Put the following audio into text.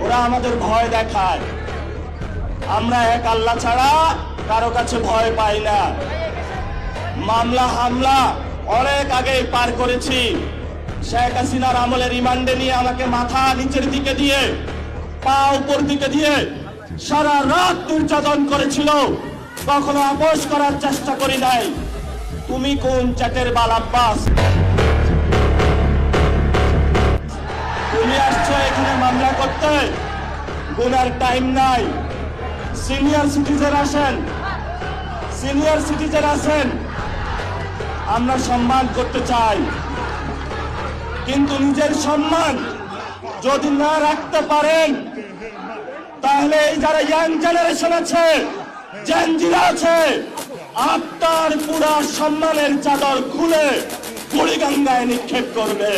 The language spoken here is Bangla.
ওরা আমাদের ভয় দেখায়। আমরা এক আল্লাহ ছাড়া কারো কাছে ভয় পাই না। মামলা হামলা অনেক আগেই পার করেছি। শেখ হাসিনার আমলে রিমান্ডে নিয়ে আমাকে মাথা নিচের দিকে দিয়ে পা উপর দিকে দিয়ে সারা রাত নির্যাতন করেছিল, কখনো আপোষ করার চেষ্টা করি নাই। তুমি কোন চ্যাটের বাল আব্বাস? তুমি আসছো এখানে মামলা করতে, গুনার টাইম নাই। সিনিয়র সিটিজেন আসেন, সিনিয়র সিটিজেন আসেন, আমরা সম্মান করতে চাই। কিন্তু নিজের সম্মান যদি না রাখতে পারেন, তাহলে এই যারা ইয়াং জেনারেশন আছে, জেনজিরা আছে, আপনার পুরা সম্মানের চাদর খুলে বুড়িগঙ্গায় নিক্ষেপ করবে।